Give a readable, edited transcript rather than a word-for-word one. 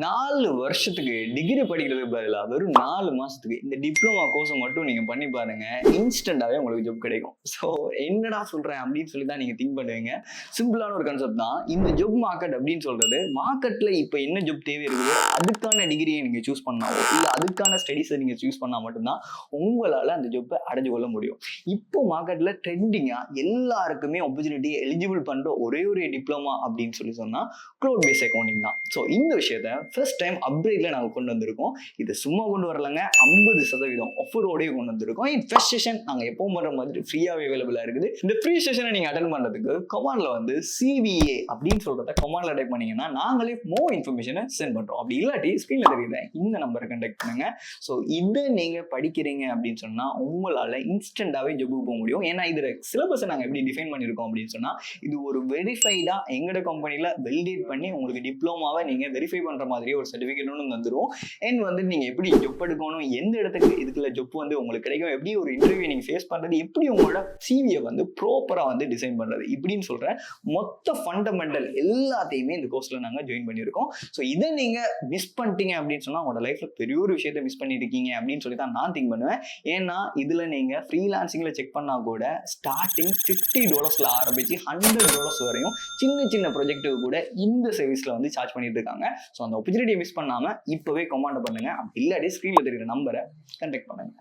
4 வருஷத்துக்கு டிகிரி படிக்கிறதுக்கு பதிலா வெறும் 4 மாசத்துக்கு இந்த டிப்ளமா கோர்ஸை மட்டும் நீங்க பண்ணி பாருங்க. இன்ஸ்டன்டாவே உங்களுக்கு ஜாப் கிடைக்கும். ஸோ என்னடா சொல்றேன் அப்படின்னு சொல்லி தான் நீங்க திங்க் பண்ணுவீங்க. சிம்பிளான ஒரு கான்செப்ட் தான். இந்த ஜாப் மார்க்கெட் அப்படின்னு சொல்றது, மார்க்கெட்ல இப்போ என்ன ஜாப் தேவை இருக்குதோ அதுக்கான டிகிரியை நீங்க சூஸ் பண்ணாவோ இல்ல அதுக்கான ஸ்டடிஸை நீங்க சூஸ் பண்ணா மட்டும்தான் உங்களால அந்த ஜாப்பை அடைஞ்சு கொள்ள முடியும். இப்போ மார்க்கெட்ல ட்ரெண்டிங்கா எல்லாருக்குமே ஆப்பர்ச்சுனிட்டி எலிஜிபிள் பண்ற ஒரே ஒரு டிப்ளமா அப்படின்னு சொல்லி சொன்னா க்ளவுட் பேஸ் அக்கௌண்டிங் தான். ஸோ இந்த விஷயத்த ஃபர்ஸ்ட் டைம் அப்கிரேட்ல நாங்க கொண்டு வந்திருக்கோம். இது சும்மா கொண்டு வரலங்க, 50% ஆஃபரோடய கொண்டு வந்திருக்கோம். இன் ஃபர்ஸ்ட் செஷன் நாங்க எப்பவும் பண்ற மாதிரி ஃப்ரீயாவே அவைலபிளா இருக்குது. இந்த ஃப்ரீ செஷனை நீங்க அட்டென்ட் பண்றதுக்கு கமாண்ட்ல வந்து CVA அப்படின்னு சொல்றத கமாண்ட்ல டைப் பண்ணீங்கன்னா நாங்களே மோர் இன்ஃபர்மேஷனை சென்ட் பண்றோம். அப்படி இல்லாட்டி ஸ்கிரீன்ல தெரியுது இந்த நம்பரை கண்டக்ட் பண்ணுங்க. ஸோ இதை நீங்க படிக்கிறீங்க அப்படின்னு சொன்னா உங்களால இன்ஸ்டன்டாவே ஜாபுக்கு போக முடியும். ஏன்னா இதுல சிலபஸை நாங்க எப்படி டிஃபைன் பண்ணியிருக்கோம் அப்படின்னு சொன்னா, இது ஒரு வெரிஃபைடா எங்கட கம்பெனில வெலிடேட் பண்ணி உங்களுக்கு டிப்ளமாவை நீங்க வெரிஃபை பண்ற மாதிரியே ஒரு சர்டிஃபிகேட் ஒன்று வந்துடும். அண்ட் வந்து நீங்க எப்படி ஜொப் எடுக்கணும், எந்த இடத்துக்கு இதுக்குள்ள ஜொப் வந்து உங்களுக்கு கிடைக்கும், எப்படி ஒரு இன்டர்வியூ நீங்க ஃபேஸ் பண்றது, எப்படி உங்களோட சிவியை வந்து ப்ராப்பரா வந்து டிசைன் பண்றது, இப்படின்னு சொல்ற மொத்த ஃபண்டமெண்டல் எல்லாத்தையுமே இந்த கோர்ஸ்ல நாங்க ஜாயின் பண்ணியிருக்கோம். ஸோ இதை நீங்க மிஸ் பண்ணிட்டீங்க அப்படின்னு சொன்னா உங்களோட லைஃப்ல பெரிய ஒரு விஷயத்தை மிஸ் பண்ணிட்டு இருக்கீங்க அப்படின்னு சொல்லி தான் நான் திங்க் பண்ணுவேன். ஏன்னா இதுல நீங்க ஃப்ரீலான்சிங்ல செக் பண்ணா கூட ஸ்டார்டிங் $50 ஆரம்பிச்சு $100 வரையும் சின்ன சின்ன ப்ராஜெக்ட்டுக்கு கூட இந்த சர்வீஸ்ல வந்து சார்ஜ் பண்ணிட்டு இருக்காங்க. ஸோ அந்த ஆப்பர்ச்சுனிட்டியை மிஸ் பண்ணாம இப்பவே கமாண்ட் பண்ணுங்க. அப்படி இல்லாட்டி ஸ்கிரீன்ல தெரியுற நம்பரை கான்டாக்ட் பண்ணுங்க.